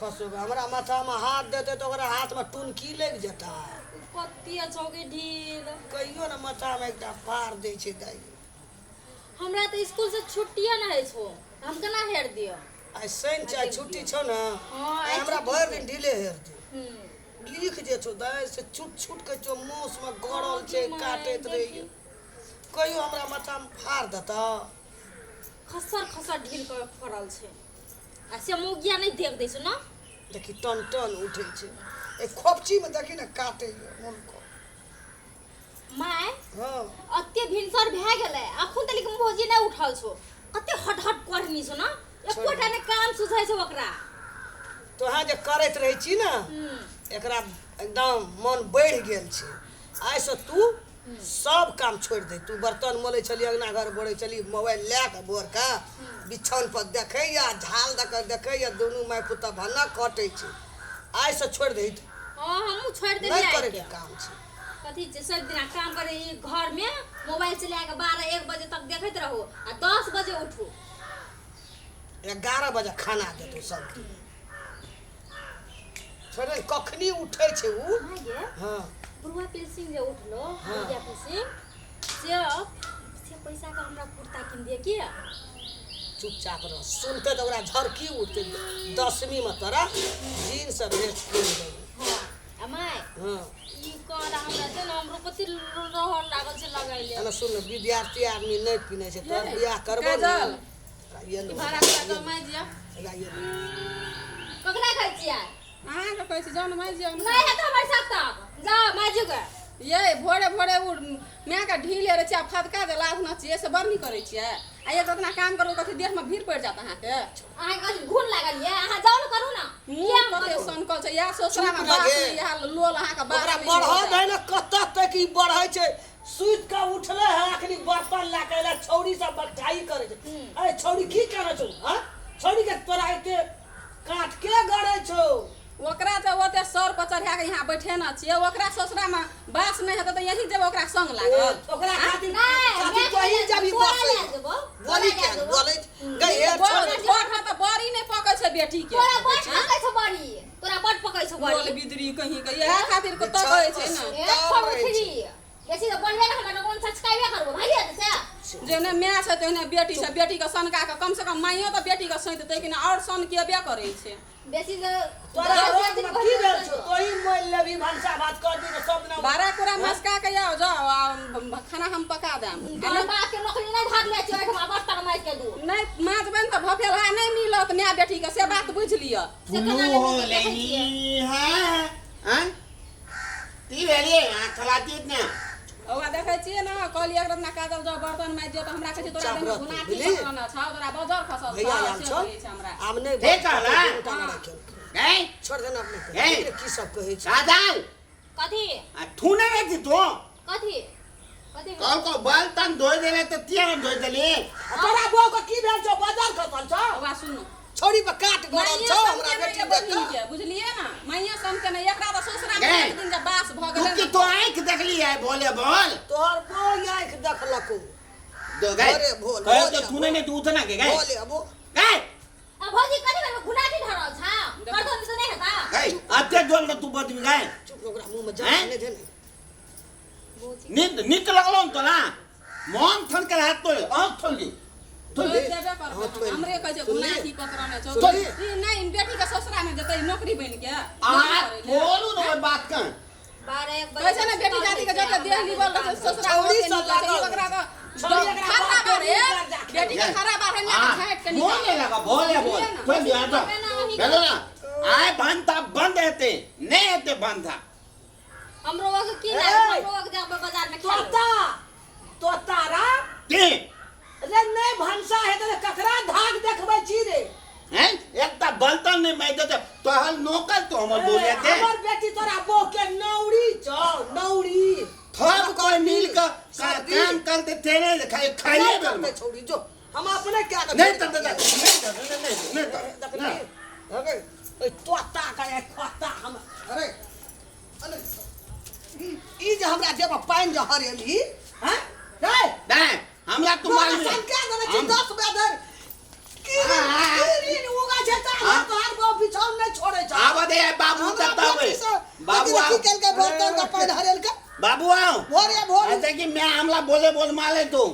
खसोगे हमरा माथा में हाथ देते तो ओकरा हाथ में टुनकी लग जाता कत्ती छौके ढील कहियो ना माथा में एकटा फाड़ दे छे दाई हमरा तो स्कूल से छुट्टिए ना है छो हम केना हेर दियो आई शनि चाहे छुट्टी छो ना हाँ, आई आइ हमरा छुट्टी भर छै। दिन ढीले हेर दे लिख जे छो दाई से छुट छुट के जो मूस में गड़ल छे माय, काटत रही कहियो हमरा माथा में फाड़ देता खसर खसर ढील कर पड़ल छे आ से मुगिया नहीं देख दै छो ना देखी टन टन उठे छे ए खोपची में देखी ना काटे मन को माय हां अत्ते भिनसर भे गेलै अखन तलिक मोजी नहीं उठल छो कत्ते हट हट करनी छो ना एकोटा ने काम सुझै छो ओकरा तो हाँ जे करत रही छी ना एकरा एकदम मन बढ़ गेल छे आइ से तू सब काम छोड़ दे तू बर्तन मोले चली अंगना घर बोरे चली मोबाइल ले के बोर का बिछौन पर देखे या झाल दकर देखे या दोनों माय पुता भना कटे छे आइ से छोड़ दे हां हमहु छोड़ देलिए नहीं करे के काम छे कथी छे सब दिन काम करे ई घर में मोबाइल चला के 12 1 बजे तक देखत रहो आ 10 बजे उठो 11 बजे खाना दे तू सब छोड़े कखनी उठे छे उ हां गे हां बुढ़वा पेंसिंग जे उठलो हाँ। बुढ़िया पेंसिंग से पैसा का हमरा कुर्ता किन दिए की चुपचाप रह सुनते तो ओकरा झरकी उठते 10वीं में तोरा जीन्स भेज किन दे हां अमाय हां ई कर हमरा से ना हमरो कति रहन लागल छे लगाइले अना सुन विद्यार्थी आदमी नहीं पीने से तो बियाह करबो काजल। ये ई लो भाड़ा का माय जिया ये ककरा खाइ छियै अहाँ के कहै छी जान माय जी नहीं है तो हमर साथ तक जा माय जी के ये भोरे भोरे उ मैं का ढीले रे छिया फटका दे लाभ न छिए से बड़ नहीं करे छिए आ ये इतना काम करो कथि देह में भीड़ पड़ जाता अहाँ के अहाँ के घुन लागल ये अहाँ जाओ न करू ना मुंह कते सनकल छै या सोसरा में बात या लोल अहाँ के बात ओकरा बढ़ है ना कत तक ई बढ़ै छै सुत का उठले है अखनी बर्तन ला के छौरी सब बटाई करे छै अरे छौरी की करे छौ हां छौरी के तोरा के काट के गड़े छौ ओकरा त ओते सर पर चढ़ा के यहाँ बैठे न छिए ओकरा ससुरा में बास नहीं हेत त यही जब ओकरा संग लागल ओकरा खातिर नहीं, खातिर मैं कहीं जब ई बोला बसे ले देबो, बोली बोला के ले देबो। बोले गई ए बोठ त बड़ी नहीं पकै छै बेटी के तोरा बड़ पकै छ बड़ी तोरा बड़ पकै छ बोल बड़ी बिदरी कहीं के यही खातिर को त कहै छै न एक फोन उठली बेसी तो बोलबे ना हमरा कोन सब्सक्राइब करबो भाई से जेने मैं छै तेने बेटी के सनका के कम से कम माइयो त बेटी के सैत तै कि और सन केबे करे छै बेसी तो तोरा रोज में की भेल छौ तोही मोल लेबी भंसा भात कर दी सब दिन बारह पूरा मस्का के आओ जाओ खाना हम पका देम हमर बाप के नौकरी नहीं भाग ले छै हम बर्तन माज के दू नहीं माछ बन त भफेला नहीं मिलत माय बेटी के से बात बुझ लिया पुलू हो लेनी हां हां ती भेलिए खलाती ने ओवा देखै छियै न कहलिए एक रत्ना काजल जाओ बर्तन माज जो त हमरा कहै छै तोरा दिन में गुनाटी करना छ तोरा बाजार खसल भैया आम छ छौ से छै हमरा आम नहीं ठीक है ना? गए छोड़ देना अपने ए? की सब कहै छै सादाल कथी थूने रे थी तो कथी कथी कल को बर्तन धोई देले तो तिया धोई देली तोरा बो को की भेल छौ बाजार खसल छौ ओवा सुन छोरी पर काट गड़ल छौ हमरा बेटी देख के बुझलिए ना मैया सन के नहीं एकरा त ससुरा में गए। एक दिन जब बास भ तू की गेलै तो आंख देखली है बोले बोल तोहर बो आंख देखलको दो गए अरे बोल, कहे बोल तो या तूने ने तू उठना के गए बोले अबो गए अब भौजी कथी में गुनाटी धरल छ बर्तन से नहीं हेता गए अते जोल तू बदमी गए चुप ओकरा मुंह में हैं? जाने दे भौजी नित लगलो तो ना मन थन के हाथ तो आंख खोल दी तो ले। देबे करबो हाँ, तो ले। हमरे कहै छै तो ले। गुनाटी पकड़ने छ तो ले। ई नहीं बेटी के ससुरा में जतै नौकरी बन के आ बोलू ना बात कर 12 1 कहै छै ना बेटी जाति के जतै देह निबल रहै छै ससुरा छौरी होते सब निकल छै लागल। ओकरा छौरी तो एकरा खाता बाप के बारे मुँह पर जाके बेटी के खरा बारे ना झाट के बोल निकल लगा बोले बोल बुझलिए ना? कोई भी आता हेलो ना आए बनता बंद रहते नहीं रहते बंद था हमरो वक की ए! ना हमरो वक जाब बाजार में खेल तो तारा के रे नहीं भंसा है तो ककरा धाक देखबै छी रे हैं एक ता बर्तन नहीं मैं देते तो हल नौकर तो हम बोले थे हमर बेटी तोरा बो के नौरी छौ नौरी सब कोई मिल कर काम करते थे नहीं खाइए बेल में छोड़ी जो हम अपने क्या कर नहीं तो नहीं अरे ए तोता का एक खोता हम अरे अरे ई जे हमरा जेब पाइन जे हरेली हैं रे नहीं हमला तुम्हारे संख्या देने छी 10 बेदर की रीन उगा छै त तोहर गो बिछाओ नहीं छोड़े छ आवा दे बाबू तब तब बाबू की केल के बर्तन का पैर हरेल के बाबू आओ भोरे भोर ऐसे कि मैं हमला बोल माले तू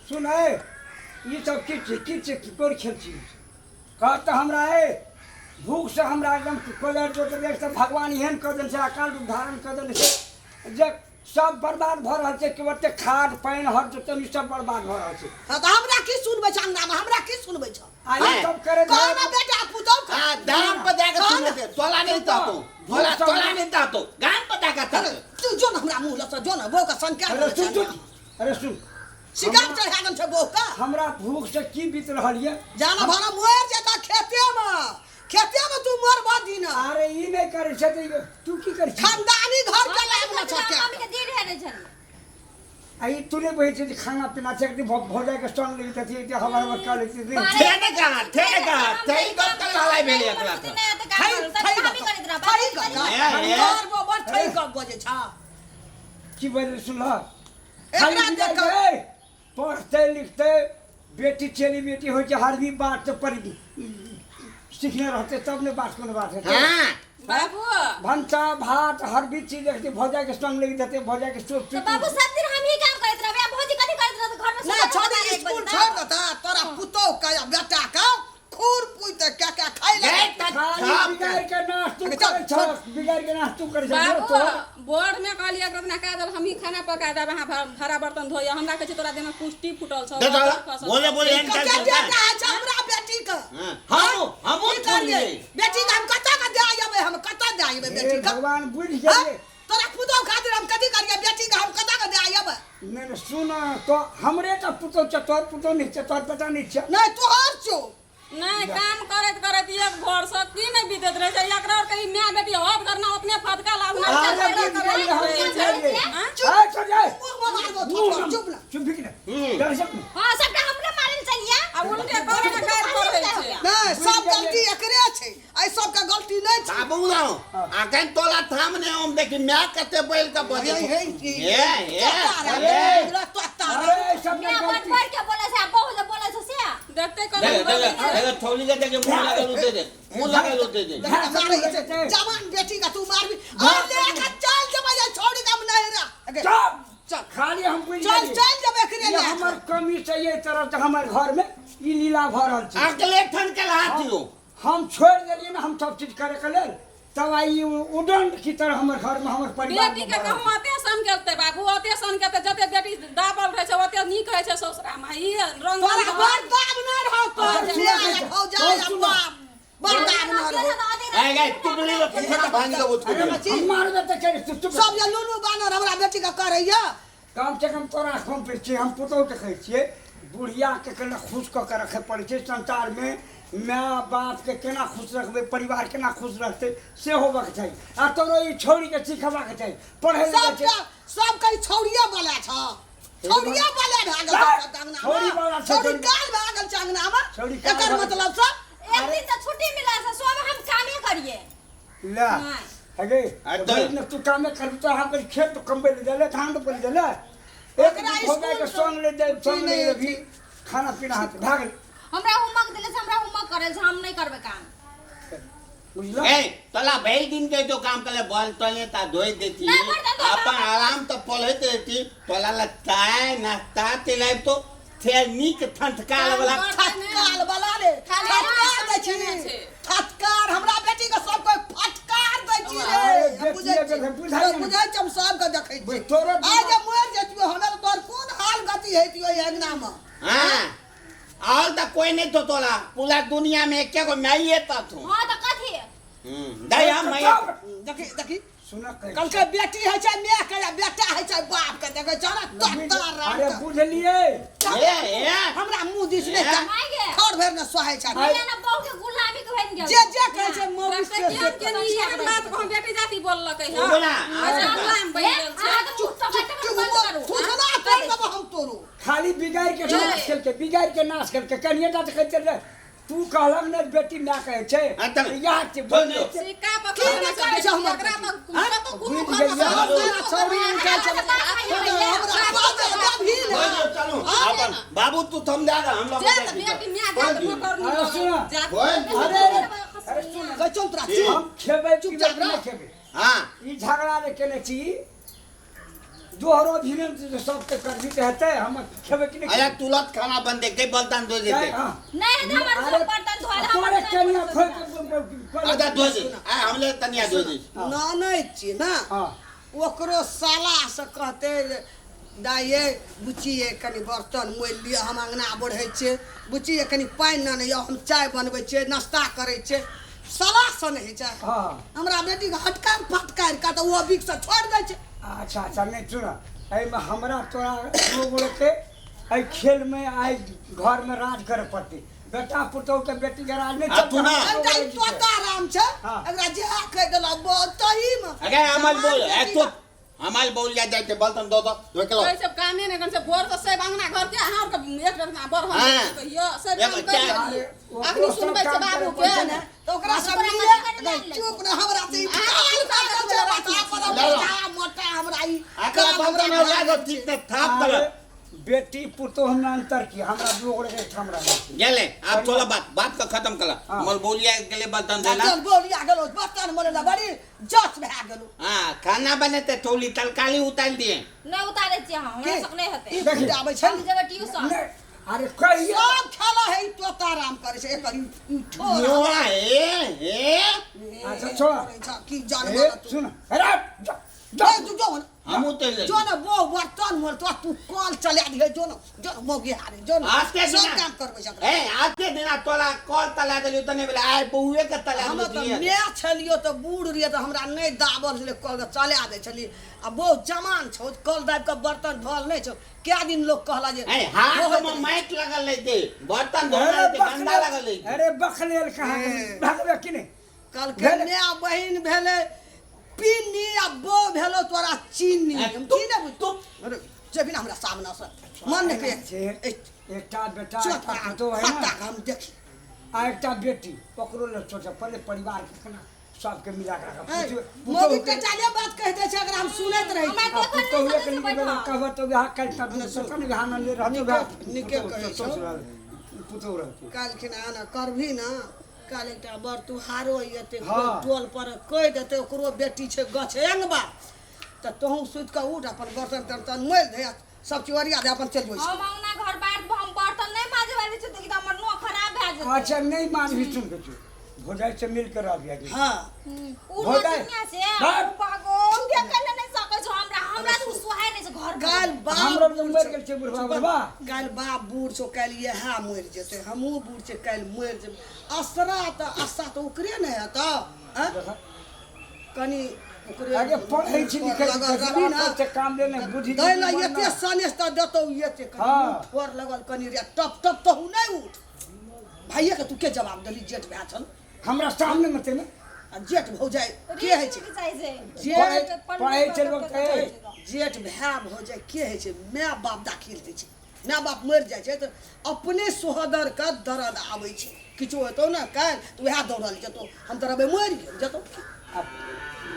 सुन है ये सब किच कोर खेल छी कहता हमरा है भूख से हमरा एकदम कोलर जो देख से भगवान एहन कर देन से अकाल रूप धारण कर देन से जे सब बर्बाद भ रहल छै कि ओते खाद पानी हर जते सब बर्बाद भ रहल छै हां त हमरा की सुनबै छ अंगना में हमरा की सुनबै छ आई सब करे कहना बेटा पुतौ हां दाम पे जाके सुन ले तोला नहीं तातो तोला नहीं तातो गान पे जाके ता तू जो न हमरा मुंह लस जो न बो का संख्या अरे सुन शिकार चढ़ा गन छ बो का हमरा भूख से की बीत रहल ये जाना भाना मोर जेता खेते में तू मर बादी ना अरे ई नहीं करे छै तू की करे छी खानदानी घर के लायक न छ मम्मी के दे रहे छन आई तूने बहे छै खाना पीना छै कि भोजा के स्ट्रांग लेके तथी के हमारे में काले थी ठेके का थे कब तक हलाई भेले एकला घर वो बड़ थई कब बजे छ की बोल सुन ल एकरा देख पढ़ते लिखते बेटी चली बेटी हो के हर भी बात तो पर सीखने रहते तब ने बात कोनो बात है हां बाबू भंसा भात हर भी चीज देखते भोजा के संग लेके देते भोजा के स्टोव तो बाबू सब दिन हम ही काम करत रहबे भौजी कथि करत रहत घर में ना छोड़ी स्कूल छोड़ देता तोरा पुतौ का या बेटा का खूर पुत क्या खाई ले बिगाड़ के नाश तू करे छ बिगाड़ के नाश तू करे छ बाबू बोर्ड में कहलिए रत्ना का दल हम ही खाना पका देब वहां भरा बर्तन धोय हमरा कहे तोरा देना पुष्टि फुटल छ बोले एन क्या कर बेटा है हमरा बेटी का हम करिए बेटी का हम कता का दे आबे हम कता दे आबे बेटी का भगवान बुझ गए तोरा पुतौ खातिर हम कथि करिए बेटी का हम कता का दे आबे नहीं सुन तो हमरे तो पुतो चतोर पुतो नहीं चतोर पता नहीं छ नहीं तू हर छो नहीं काम करत करत एक घर से की नहीं बीतत रहे छै एकरा और कहीं मैं बेटी हद करना अपने फटका लाभना चुप भी नहीं दर्शक हां सबटा हमरे मारे चलिए अब उनके करे ना कार करे छै नहीं सब गलती एकरे छै आई सब का गलती नहीं छै बाबू ना आकन तोला थामने हम देखि मैं कते बैल का बजे अरे सब मैं बड़ बड़ के बोले से बहुत बोले से देखते अगर थोड़ी के देखे मुंह लगा लोते दे मुंह लगा लोते दे जवान बेटी का तू मार भी और लेके चल जब या छोड़ी कम नहीं रहा चल खाली हम बुझ चल चल जब एकरे ये हमर कमी से ये तरह से हमर घर में ई लीला भरल छै अगले ठन के हाथियो हम छोड़ देलिए ना हम सब चीज करे के लेल तब आई उदंड की तरह हमर घर में हमर परिवार बेटी के कहूं अते सन केते बाबू अते सन केते जते बेटी दाबल रहे छै ओते नीक रहे छै ससुरा में ई रंग तोरा बड़ दाब न रहो तो से हो जाए बाप बड़ दाब न रहो ए गए टुकड़ी लो फटा भांग दो उसको हम मार देते के चुप सब ये लुनु बानर हमरा बेटी का करैया कम से कम तोरा हम पे छी हम पुतौ के कहै छियै बुढ़िया के केना खुश क के रखे पड़ै छै संसार में माँ बाप के केना खुश रखबे परिवार केना खुश रखते से होबक चाहिए आ तोरो ई छोड़ी के सिखबा के चाहिए पढ़े सब कई छौड़िया वाला छ छौड़िया वाला भागल अंगना छोड़ी वाला छौड़ी काल भागल छ अंगना में एकर मतलब छ एक दिन तो छुट्टी मिला से सो में हम कामे करिए ला अगे न तू काम कर तो हम खेत तो कम ले देले धान तो ले देले एकरा स्कूल के संग ले भी खाना पीना हाथ भागल हमरा होमवर्क देले से हमरा होमवर्क करे से हम नहीं करबे काम बुझला ए तोला भेल दिन के जो काम करे बल तले ता धोई देती अपन आराम तो पढ़े देती तोला ला चाय नाश्ता तिलाई तो थे नीक ठंडकाल वाला फटकार वाला ले फटकार दै छी फटकार हमरा बेटी के सब कोई फटकार दै छी रे बुझै हम सब के देखै छी तोरा आज जब मर जतियो हमरा तोर कोन हाल गति हेतियो अंगना में हां और तो कोई नहीं तो तोला पूरा दुनिया में एक को मैं ये ता तू हां तो कथि दया मैं देखी सुना कल के बेटी है छै मैं के बेटा है छै बाप के देखे छ ना तत्तर अरे बुझलिए ए हमरा मुंह दिस ने खर भर न सोहाय छ भैया ना बहु के गुलामी के बन गेल जे कहे छै मौगी से के नियर बात को बेटी जाति बोललकै है बोला अच्छा गुलाम बन गेल छै आ तो चुप तो बंद करू तू सुना कर देब हम तोरो खाली बिगाड़ के नाश करके बिगाड़ के नाश करके कनिया ता कहते रे तू कहलक ने बेटी ना कहे छै याद छै बोल सिक्का पकड़ के हम एकरा तो कुनु घर में छोड़ी निकाल चलो अपन बाबू तू थम जा हम लोग जे बेटी मियां जात वो कर सुना जात अरे कह चल तोरा छी हम खेबै चुपचाप नहीं रह। खेबै हाँ ई झगड़ा जे केने छी दोहरो भिने सब के करबी त हेतै हम खेबै कि नहीं अरे तुरंत खाना बन दे के बर्तन धो देते नहीं रे हमर सब बर्तन धोए तोरे कनिया आधा धो दे हमले तनिया धो दे नानै छी ना हां ओकरो साला से कहते दाइये बुचिए कनी बर्तन मोल लिअ हम अंगना बढ़ै छियै बुचिए कनी पानि न यऽ हम चाय बनबै छियै नाश्ता करै छियै साला से नहीं छै हां हमरा बेटी के हटकार फटकार का तो वो बिक से छोड़ दे छै अच्छा अच्छा नहीं सुना एहि में हमरा तोरा लोग के एहि खेल में आई घर में राज करे पड़ती बेटा पुतौ के बेटी के राज नहीं तू ना एकटा ई तोता राम छै हाँ। एकरा जे कह देला तही में अरे अमल बोल एक तो अमल बोल जा जाते बर्तन धो के लो कोई सब कामे ने से भोर से सब अंगना घर के हां के एक रत्ना बर हम हाँ। कहियो सब एगो काम कर चाय। अखनी सुनबै छै बाबू के तो ओकरा सब तोरा मिले मदद कर ले। चुप न हमरा से मोटा हमरा ई आकरा बर्तन लागो ठीक से थाप दल बेटी पुतौ हम अंतर की हमरा लोग के हमरा गेले अब चलो बात का खत्म कला हाँ। मल बोलिया के लिए बर्तन देला चल बोलिया गेलो बर्तन मोले ला बड़ी जस भए गेलो हां खाना बने ते थोड़ी तलकाली उतार दिए नहीं उतारे छी हम हमरा सब नहीं हेतै ई देखि आबै छै हम जेबै ट्यूशन नहीं अरे कहिए सब खेला है तोता राम करे छै एकर ठोर नोआ ए अच्छा छोड़ की जान ए मारा तू सुन अरे तू जो हम उतर जो ना वो बर्तन मोल तो तू कॉल चला दिए जो ना मोगी हारे जो ना आज के सब दिन काम करबै सकरा ए आज के दिन तोला कॉल तला देलियो तने बेला आय बहुए के तला हम तो दिए मैं छलियो तो बूढ़ रहिए तो हमरा नहीं दाबल छले कॉल चला दे छली आ बहुत जमान छौ कॉल दाब के बर्तन धोल नहीं छौ क्या दिन लोग कहला जे ए हाथ में माइक लगल लेते बर्तन धोने ते गंदा लगल लेते अरे बखलेल कहाँ भागबे कि नहीं कल के नया बहिन भेले पिन्नी आ बो भेलो तोरा चीनी हम की ने बुझ अरे जेबिन हमरा सामने से मन ने के एकटा बेटा चोटा तो है ना हम देखी आ एकटा बेटी पकड़ो ले सोचा पहले परिवार के खाना सबके मिला के मोगी के चाले बात कह दे छै अगर हम सुनैत रही हमरा देखल तो नहीं हुए सकय के छै बैठा कहबो तो बिहार कल तक सकन बिहार में ले रहतो निके कहै छौ पुतो रहतो काल खिना ना करभी ना काल एकटा बर तुहारो एते हाँ। टोल पर कह देते ओकरो बेटी छै गछ एंगबा त तोहू सुत के उठ अपन बर्तन तर्तन मोल दे सब चोरिया दे अपन चल जोइ हम अंगना घर बाहर हम बर्तन नहीं माजे वाली छै त एकदम हमर नो खराब भए जेतै अच्छा नहीं मान भी सुन के भोजाई से मिल कर आ गया हां उ हो जाए। मतिया से बाप। पागल देखल नहीं सकै छौ हमरा तो सुहाय नहीं छै घर गाल हमरो बाप तो मर गेल छै बुढ़वा बुढ़वा गाल बाप बूढ़ छौ काल इहा मर जेते हमहू बूढ़ छै काल मर जेब असरा त आशा त ओकरे न हेत कनी ओकरे आगे पढ़ै छी लिखै छी ना से काम लेने बुद्धि दै ला एते सनेस त देतौ एते हाँ। और लगल कनी रे टप टप तो नहीं उठ भाइये के तू के जवाब देली जेठ भए छन हमरा सामने में ते आ जेठ भौ जाए के है छै पढ़ै पढ़ै छै लोग के जेठ भाई भौ जाए के है छै माय बाप दाखिल दै छै माय बाप मर जाए छै त अपने सोहदर का दर्द आबै छै किछो हेतौ ना काल तू वएह दौड़ल जेतौ हम त रबे मर गेल जेतौ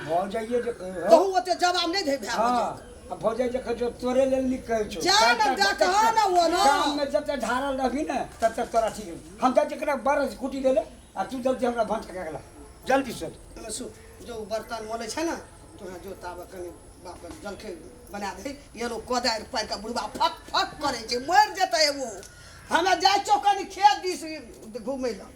भौ जाइए जे कहूँ ओते जवाब नहीं दे भाई हां अब भौ जाइए जे जो तोरे लेल लिख कहै छौ जा ना देखा ना वो ना काम में जब ढारल रहबी ना तब तक तोरा ठीक है हम जा जकरा 12 कुटी देले आ तू जल्दी हमरा भंज के गेला जल्दी से सु जो बर्तन मोले छै ना तो जो ताब कनी बाप जलखे बना दे ये लोग कोदार पार का बुढ़वा फक फक करे छै मर जेतै वो हमें जाय चौकनी खेत दिस घूमै ला